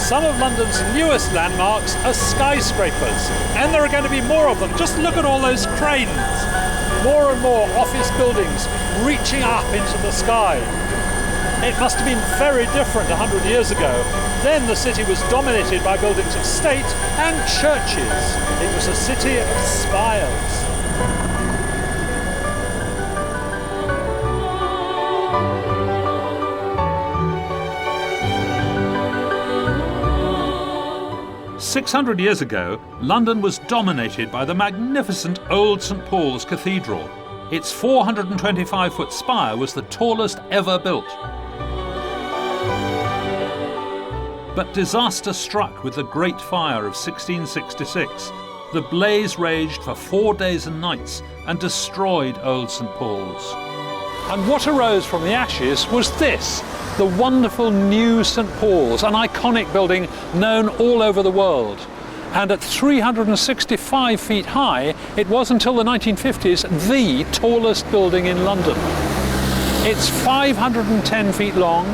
Some of London's newest landmarks are skyscrapers, and there are going to be more of them. Just look at all those cranes. More and more office buildings reaching up into the sky. It must have been very different 100 years ago. Then the city was dominated by buildings of state and churches. It was a city of spires. "600 years ago, London was dominated by the magnificent old St Paul's Cathedral. Its 425-foot spire was the tallest ever built. But disaster struck with the Great Fire of 1666. The blaze raged for 4 days and nights and destroyed old St Paul's. And what arose from the ashes was this, the wonderful new St Paul's, an iconic building known all over the world. And at 365 feet high, it was until the 1950s the tallest building in London. It's 510 feet long,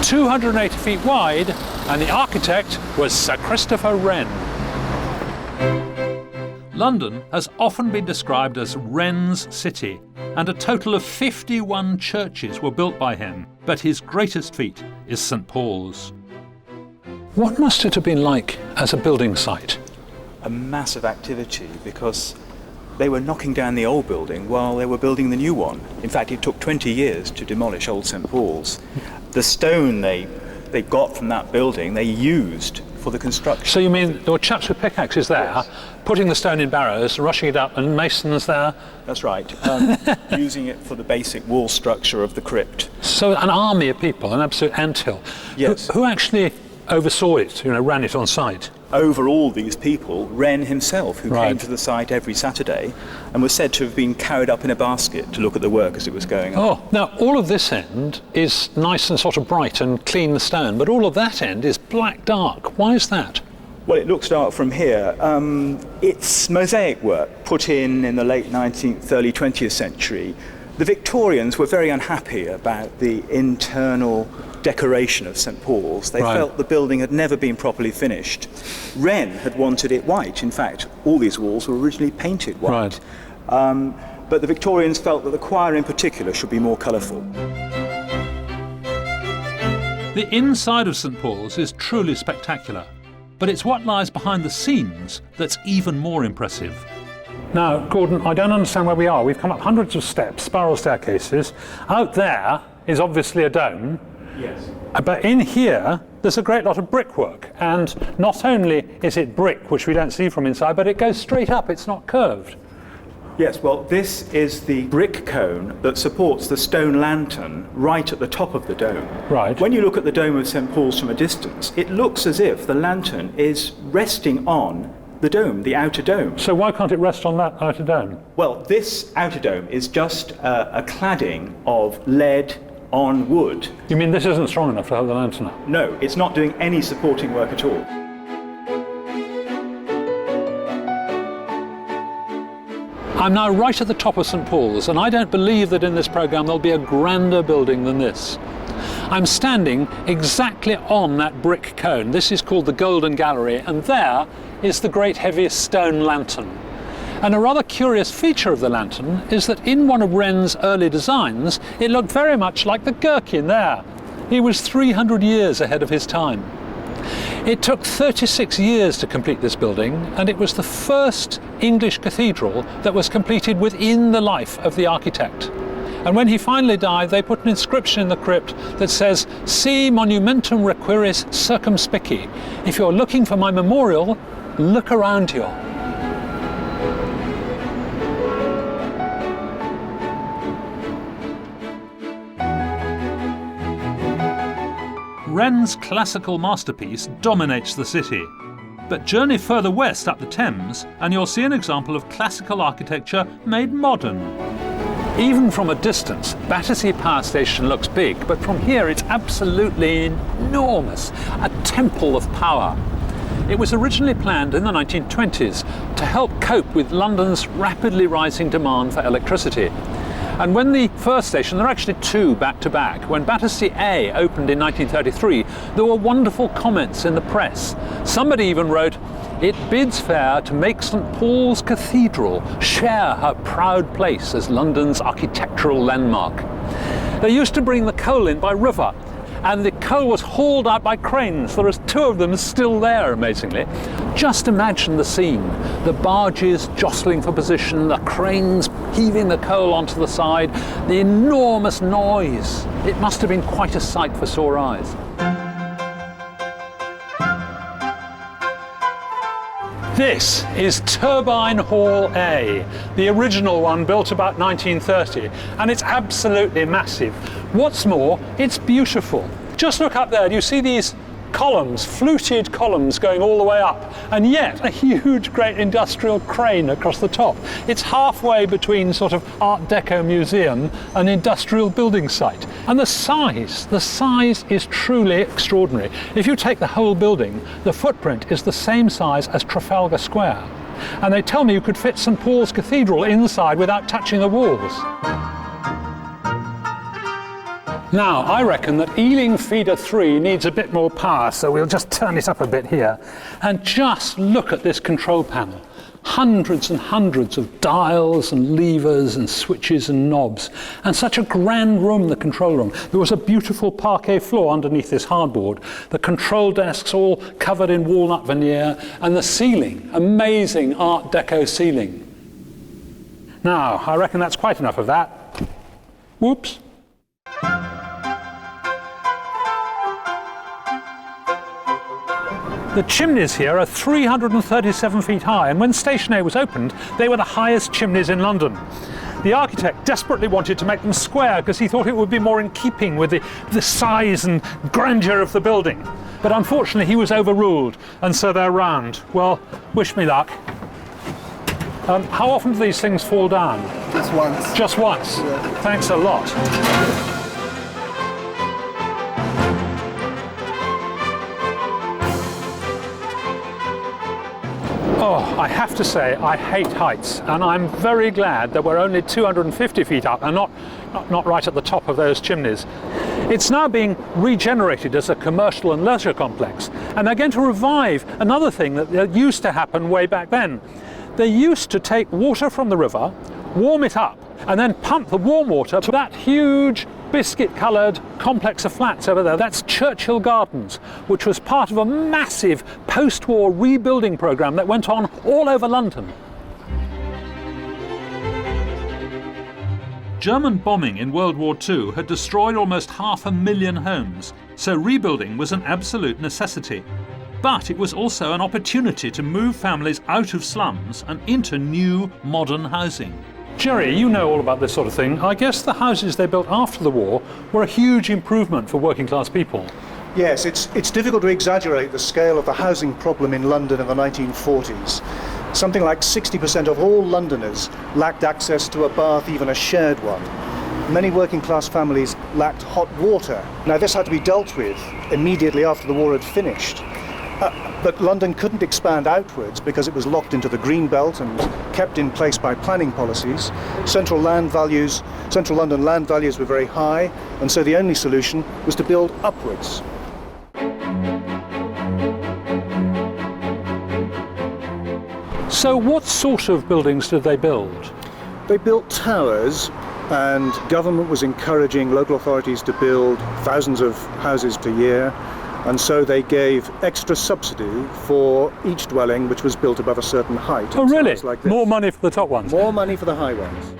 280 feet wide, and the architect was Sir Christopher Wren. London has often been described as Wren's city, and a total of 51 churches were built by him, but his greatest feat is St Paul's. What must it have been like as a building site? A massive activity, because they were knocking down the old building while they were building the new one. In fact, it took 20 years to demolish old St Paul's. The stone they got from that building, they used for the construction. So you mean there were chaps with pickaxes there, yes, putting the stone in barrows, rushing it up, and masons there? That's right, using it for the basic wall structure of the crypt. So an army of people, an absolute anthill. Yes. Who actually oversaw it, ran it on site? Over all these people, Wren himself, who Right. came to the site every Saturday and was said to have been carried up in a basket to look at the work as it was going on. Oh, now all of this end is nice and sort of bright and clean the stone, but all of that end is black dark. Why is that? Well, it looks dark from here. It's mosaic work put in the late 19th, early 20th century. The Victorians were very unhappy about the internal decoration of St Paul's. They Right. felt the building had never been properly finished. Wren had wanted it white. In fact, all these walls were originally painted white. Right. But the Victorians felt that the choir in particular should be more colourful. The inside of St Paul's is truly spectacular, but it's what lies behind the scenes that's even more impressive. Now, Gordon, I don't understand where we are. We've come up hundreds of steps, spiral staircases. Out there is obviously a dome. Yes. But in here, there's a great lot of brickwork. And not only is it brick, which we don't see from inside, but it goes straight up. It's not curved. Yes, well, this is the brick cone that supports the stone lantern right at the top of the dome. Right. When you look at the dome of St Paul's from a distance, it looks as if the lantern is resting on the dome, the outer dome. So why can't it rest on that outer dome? Well, this outer dome is just a cladding of lead on wood. You mean this isn't strong enough to hold the lantern up? No, it's not doing any supporting work at all. I'm now right at the top of St Paul's, and I don't believe that in this programme there'll be a grander building than this. I'm standing exactly on that brick cone. This is called the Golden Gallery, and there is the great heaviest stone lantern. And a rather curious feature of the lantern is that in one of Wren's early designs, it looked very much like the Gherkin there. He was 300 years ahead of his time. It took 36 years to complete this building, and it was the first English cathedral that was completed within the life of the architect. And when he finally died, they put an inscription in the crypt that says, "Si monumentum requiris circumspici." If you're looking for my memorial, look around you. Wren's classical masterpiece dominates the city. But journey further west up the Thames and you'll see an example of classical architecture made modern. Even from a distance, Battersea Power Station looks big, but from here it's absolutely enormous, a temple of power. It was originally planned in the 1920s to help cope with London's rapidly rising demand for electricity. And when the first station, there are actually two back to back, when Battersea A opened in 1933, there were wonderful comments in the press. Somebody even wrote, "It bids fair to make St Paul's Cathedral share her proud place as London's architectural landmark." They used to bring the coal in by river, and the coal was hauled out by cranes. There are two of them still there, amazingly. Just imagine the scene. The barges jostling for position, the cranes heaving the coal onto the side, the enormous noise. It must have been quite a sight for sore eyes. This is Turbine Hall A, the original one built about 1930, and it's absolutely massive. What's more, it's beautiful. Just look up there, do you see these columns, fluted columns going all the way up, and yet a huge great industrial crane across the top. It's halfway between sort of Art Deco museum and industrial building site. And the size is truly extraordinary. If you take the whole building, the footprint is the same size as Trafalgar Square. And they tell me you could fit St Paul's Cathedral inside without touching the walls. Now, I reckon that Ealing Feeder 3 needs a bit more power, so we'll just turn it up a bit here. And just look at this control panel. Hundreds and hundreds of dials and levers and switches and knobs. And such a grand room, the control room. There was a beautiful parquet floor underneath this hardboard. The control desks all covered in walnut veneer. And the ceiling, amazing Art Deco ceiling. Now, I reckon that's quite enough of that. Whoops. The chimneys here are 337 feet high, and when Station A was opened, they were the highest chimneys in London. The architect desperately wanted to make them square because he thought it would be more in keeping with the size and grandeur of the building. But unfortunately, he was overruled, and so they're round. Well, wish me luck. How often do these things fall down? Just once. Just once? Yeah. Thanks a lot. Oh, I have to say, I hate heights, and I'm very glad that we're only 250 feet up and not right at the top of those chimneys. It's now being regenerated as a commercial and leisure complex, and they're going to revive another thing that used to happen way back then. They used to take water from the river, warm it up, and then pump the warm water to that huge biscuit-coloured complex of flats over there. That's Churchill Gardens, which was part of a massive post-war rebuilding programme that went on all over London. German bombing in World War II had destroyed almost 500,000 homes, so rebuilding was an absolute necessity. But it was also an opportunity to move families out of slums and into new, modern housing. Jerry, you know all about this sort of thing. I guess the houses they built after the war were a huge improvement for working class people. Yes, it's difficult to exaggerate the scale of the housing problem in London in the 1940s. Something like 60% of all Londoners lacked access to a bath, even a shared one. Many working class families lacked hot water. Now this had to be dealt with immediately after the war had finished. But London couldn't expand outwards because it was locked into the green belt and kept in place by planning policies. Central London land values were very high, and so the only solution was to build upwards. So what sort of buildings did they build? They built towers, and government was encouraging local authorities to build thousands of houses per year. And so they gave extra subsidy for each dwelling which was built above a certain height. Oh really? Like this. More money for the top ones? More money for the high ones.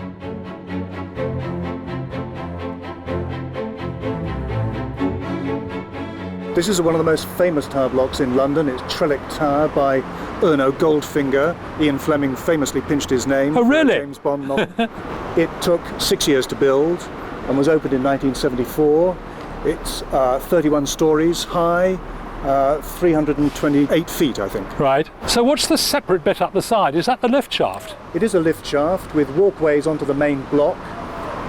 This is one of the most famous tower blocks in London. It's Trellick Tower by Erno Goldfinger. Ian Fleming famously pinched his name. Oh really? For a James Bond novel. It took 6 years to build and was opened in 1974. It's 31 stories high, 328 feet, I think. Right. So what's the separate bit up the side? Is that the lift shaft? It is a lift shaft with walkways onto the main block.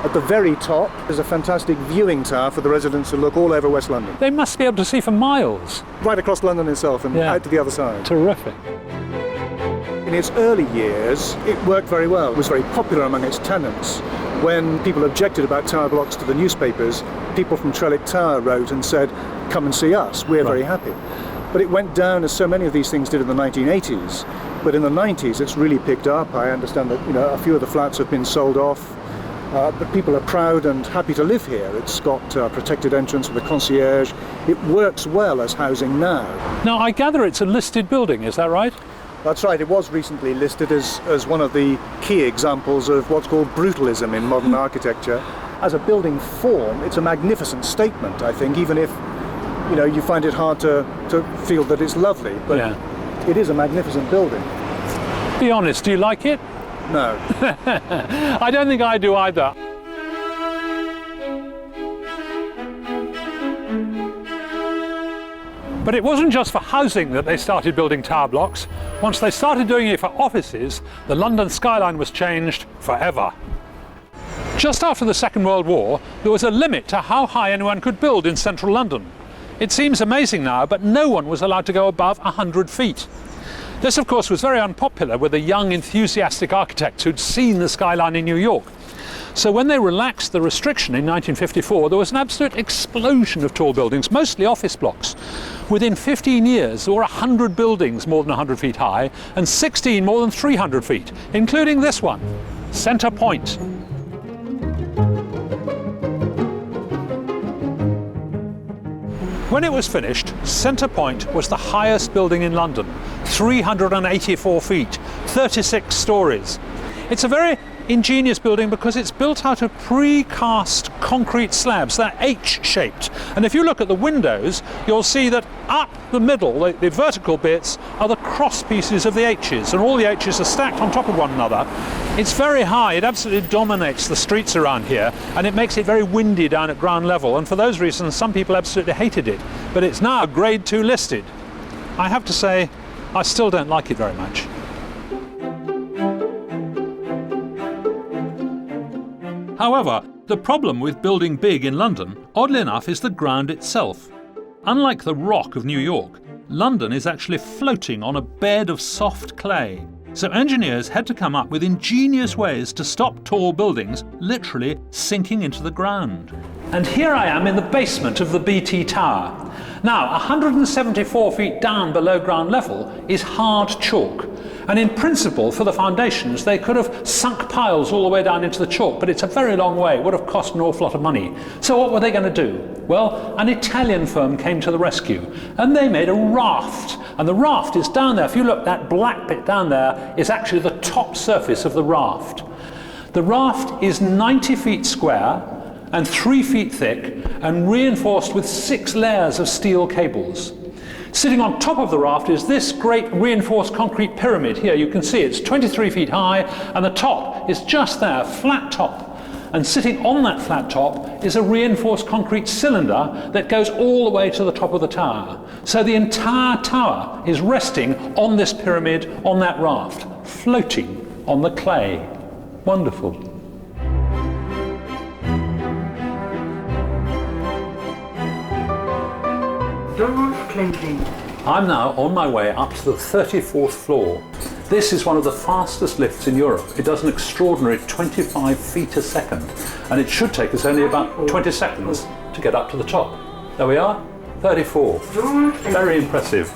At the very top, there's a fantastic viewing tower for the residents who look all over West London. They must be able to see for miles. Right across London itself and out to the other side. Terrific. in its early years, it worked very well. It was very popular among its tenants. When people objected about tower blocks to the newspapers, people from Trellick Tower wrote and said, come and see us, we're very happy. But it went down, as so many of these things did in the 1980s. But in the 90s, it's really picked up. I understand that a few of the flats have been sold off. But people are proud and happy to live here. It's got protected entrance with a concierge. It works well as housing now. Now, I gather it's a listed building, is that right? That's right. It was recently listed as one of the key examples of what's called brutalism in modern architecture. As a building form, it's a magnificent statement, I think, even if you find it hard to feel that it's lovely. But it is a magnificent building. Be honest, do you like it? No. I don't think I do either. But it wasn't just for housing that they started building tower blocks. Once they started doing it for offices, the London skyline was changed forever. Just after the Second World War, there was a limit to how high anyone could build in central London. It seems amazing now, but no one was allowed to go above 100 feet. This, of course, was very unpopular with the young, enthusiastic architects who'd seen the skyline in New York. So when they relaxed the restriction in 1954, there was an absolute explosion of tall buildings, mostly office blocks. Within 15 years, there were 100 buildings more than 100 feet high and 16 more than 300 feet, including this one, Centre Point. When it was finished, Centre Point was the highest building in London, 384 feet, 36 stories. It's a very ingenious building because it's built out of precast concrete slabs. They're H-shaped. And if you look at the windows, you'll see that up the middle, the vertical bits, are the cross pieces of the H's, and all the H's are stacked on top of one another. It's very high. It absolutely dominates the streets around here, and it makes it very windy down at ground level. And for those reasons, some people absolutely hated it. But it's now Grade 2 listed. I have to say, I still don't like it very much. However, the problem with building big in London, oddly enough, is the ground itself. Unlike the rock of New York, London is actually floating on a bed of soft clay. So engineers had to come up with ingenious ways to stop tall buildings literally sinking into the ground. And here I am in the basement of the BT Tower. Now, 174 feet down below ground level is hard chalk. And in principle, for the foundations, they could have sunk piles all the way down into the chalk, but it's a very long way. It would have cost an awful lot of money. So what were they going to do? Well, an Italian firm came to the rescue, and they made a raft. And the raft is down there. If you look, that black bit down there is actually the top surface of the raft. The raft is 90 feet square and 3 feet thick and reinforced with 6 layers of steel cables. Sitting on top of the raft is this great reinforced concrete pyramid here. You can see it's 23 feet high, and the top is just there, flat top. And sitting on that flat top is a reinforced concrete cylinder that goes all the way to the top of the tower. So the entire tower is resting on this pyramid, on that raft, floating on the clay. Wonderful. Doors closing. I'm now on my way up to the 34th floor. This is one of the fastest lifts in Europe. It does an extraordinary 25 feet a second, and it should take us only about 20 seconds to get up to the top. There we are, 34. Very impressive.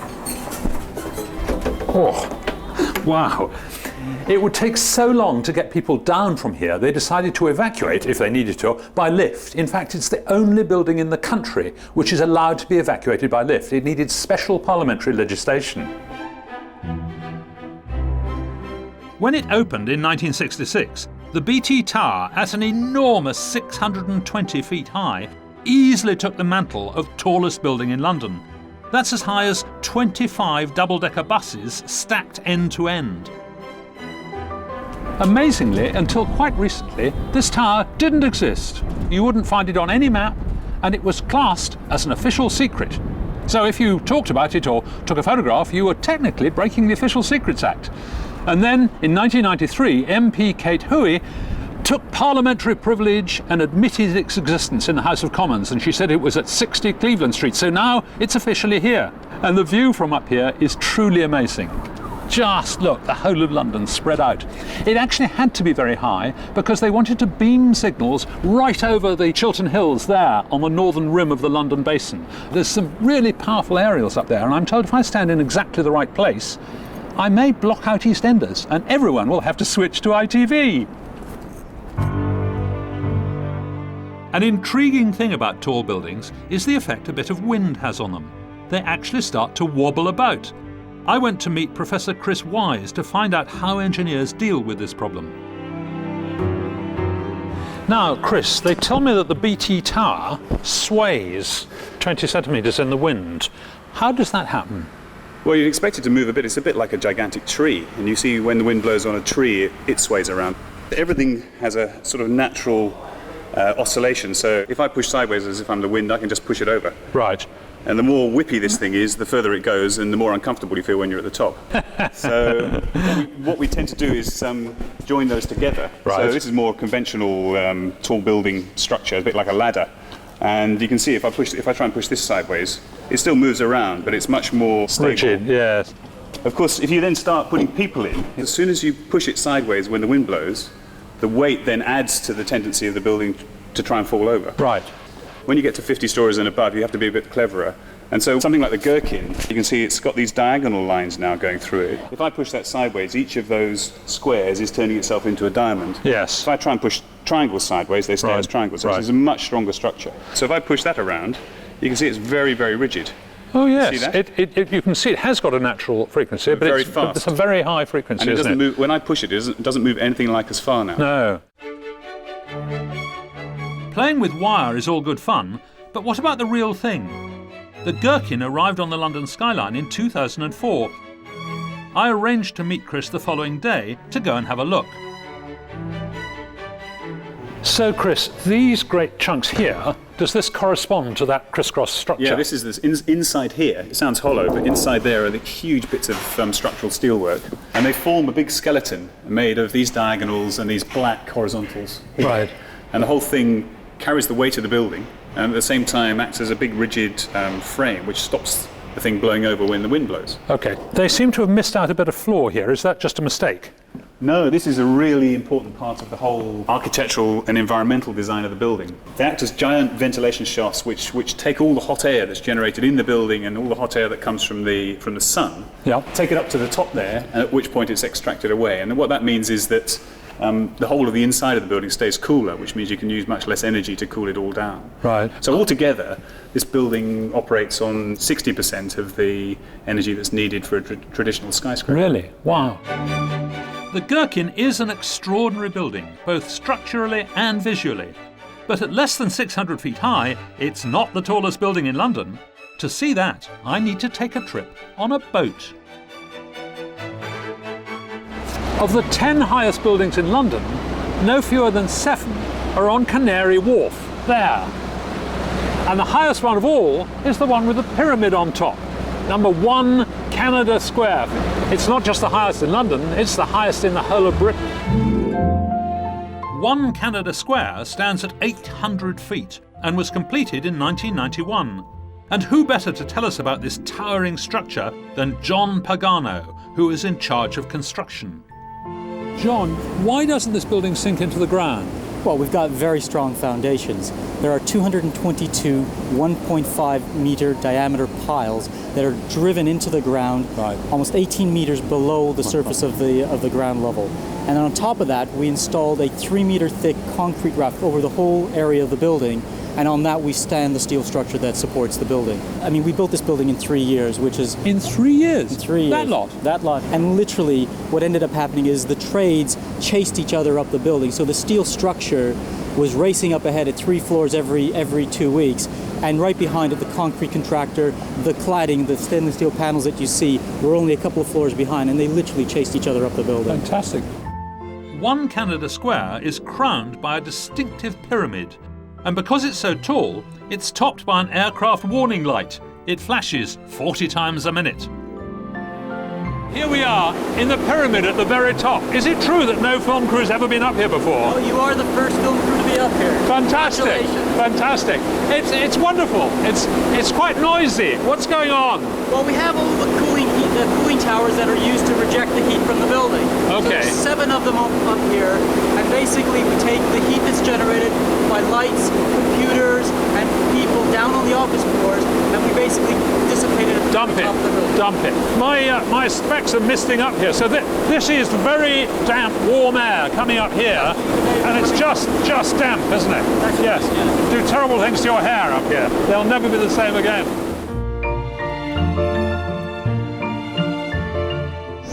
Oh, wow. It would take so long to get people down from here, they decided to evacuate, if they needed to, by lift. In fact, it's the only building in the country which is allowed to be evacuated by lift. It needed special parliamentary legislation. When it opened in 1966, the BT Tower, at an enormous 620 feet high, easily took the mantle of tallest building in London. That's as high as 25 double-decker buses stacked end to end. Amazingly, until quite recently, this tower didn't exist. You wouldn't find it on any map, and it was classed as an official secret. So if you talked about it or took a photograph, you were technically breaking the Official Secrets Act. And then, in 1993, MP Kate Hoey took parliamentary privilege and admitted its existence in the House of Commons, and she said it was at 60 Cleveland Street, so now it's officially here. And the view from up here is truly amazing. just look, the whole of London spread out. It actually had to be very high because they wanted to beam signals right over the Chiltern Hills there on the northern rim of the London basin. There's some really powerful aerials up there, and I'm told if I stand in exactly the right place, I may block out EastEnders and everyone will have to switch to ITV. An intriguing thing about tall buildings is the effect a bit of wind has on them. They actually start to wobble about. I went to meet Professor Chris Wise to find out how engineers deal with this problem. Now, Chris, they tell me that the BT Tower sways 20 centimetres in the wind. How does that happen? Well, you'd expect it to move a bit. It's a bit like a gigantic tree. And you see when the wind blows on a tree, it sways around. Everything has a sort of natural oscillation. So if I push sideways as if I'm the wind, I can just push it over. Right. And the more whippy this thing is, the further it goes and the more uncomfortable you feel when you're at the top. So what we tend to do is join those together. Right. So this is more conventional tall building structure, a bit like a ladder. And you can see if I try and push this sideways, it still moves around, but it's much more stable. Rigid, yes. Of course, if you then start putting people in, as soon as you push it sideways when the wind blows, the weight then adds to the tendency of the building to try and fall over. Right. When you get to 50 stories and above, you have to be a bit cleverer. And so something like the Gherkin, you can see it's got these diagonal lines now going through it. If I push that sideways, each of those squares is turning itself into a diamond. Yes. If I try and push triangles sideways, they stay as triangles. So it's a much stronger structure. So if I push that around, you can see it's very, very rigid. Oh yes, See that? you can see it has got a natural frequency, but Very it's fast. a very high frequency, And it isn't doesn't move, when I push it, it doesn't move anything like as far now. No. Playing with wire is all good fun, but what about the real thing? The Gherkin arrived on the London skyline in 2004. I arranged to meet Chris the following day to go and have a look. So Chris, these great chunks here, does this correspond to that crisscross structure? Yeah, this is inside here. It sounds hollow, but inside there are the huge bits of structural steelwork, and they form a big skeleton made of these diagonals and these black horizontals. Right. And the whole thing carries the weight of the building, and at the same time acts as a big rigid frame which stops the thing blowing over when the wind blows. Okay. They seem to have missed out a bit of floor here. Is that just a mistake? No, this is a really important part of the whole architectural and environmental design of the building. They act as giant ventilation shafts which take all the hot air that's generated in the building and all the hot air that comes from the sun, take it up to the top there, at which point it's extracted away. And what that means is that the whole of the inside of the building stays cooler, which means you can use much less energy to cool it all down. Right. So altogether, this building operates on 60% of the energy that's needed for a traditional skyscraper. Really? Wow. The Gherkin is an extraordinary building, both structurally and visually. But at less than 600 feet high, it's not the tallest building in London. To see that, I need to take a trip on a boat. Of the 10 highest buildings in London, no fewer than 7 are on Canary Wharf, there. And the highest one of all is the one with the pyramid on top. Number 1 Canada Square. It's not just the highest in London, it's the highest in the whole of Britain. 1 Canada Square stands at 800 feet and was completed in 1991. And who better to tell us about this towering structure than John Pagano, who is in charge of construction. John, why doesn't this building sink into the ground? Well, we've got very strong foundations. There are 222 1.5 meter diameter piles that are driven into the ground, almost 18 meters below the surface of the ground level. And on top of that, we installed a 3 meter thick concrete raft over the whole area of the building, and on that we stand the steel structure that supports the building. I mean, we built this building in 3 years, which is... In 3 years? In 3 years. That lot? That lot. And literally, what ended up happening is the trades chased each other up the building. So the steel structure was racing up ahead at 3 floors every 2 weeks. And right behind it, the concrete contractor, the cladding, the stainless steel panels that you see were only a couple of floors behind, and they literally chased each other up the building. Fantastic. 1 Canada Square is crowned by a distinctive pyramid. And because it's so tall, it's topped by an aircraft warning light. It flashes 40 times a minute. Here we are in the pyramid at the very top. Is it true that no film crew's ever been up here before? Oh, you are the first film crew to be up here. Fantastic, Congratulations. fantastic. It's wonderful. It's quite noisy. What's going on? Well, we have all the cooling towers that are used to reject the heat from the building. Okay. So there's 7 of them up here, and basically we take the heat that's generated by lights, computers, and people down on the office floors, and we basically dissipate it at the top of the building. Dump it. My specs are misting up here. So this is very damp, warm air coming up here, and it's just damp, isn't it? Yes. Do terrible things to your hair up here. They'll never be the same again.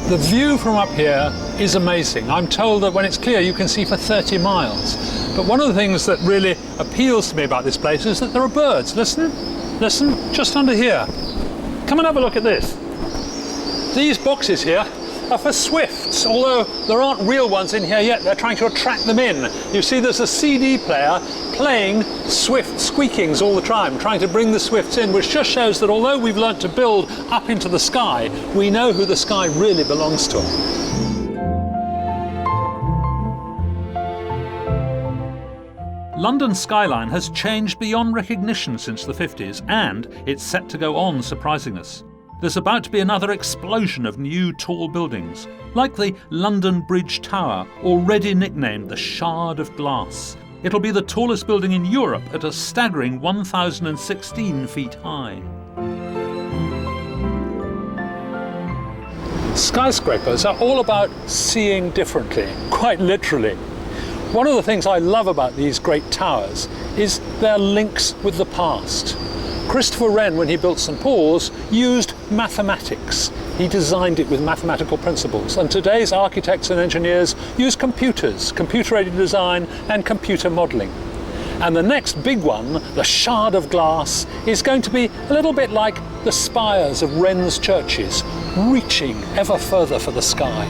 The view from up here is amazing. I'm told that when it's clear you can see for 30 miles. But one of the things that really appeals to me about this place is that there are birds. Listen, just under here. Come and have a look at this. These boxes here are for swifts, although there aren't real ones in here yet. They're trying to attract them in. You see there's a CD player playing swift squeakings all the time, trying to bring the swifts in, which just shows that although we've learnt to build up into the sky, we know who the sky really belongs to. London's skyline has changed beyond recognition since the 50s, and it's set to go on surprising us. There's about to be another explosion of new tall buildings, like the London Bridge Tower, already nicknamed the Shard of Glass. It'll be the tallest building in Europe at a staggering 1,016 feet high. Skyscrapers are all about seeing differently, quite literally. One of the things I love about these great towers is their links with the past. Christopher Wren, when he built St Paul's, used mathematics. He designed it with mathematical principles, and today's architects and engineers use computers, computer-aided design and computer modelling. And the next big one, the Shard of Glass, is going to be a little bit like the spires of Wren's churches, reaching ever further for the sky.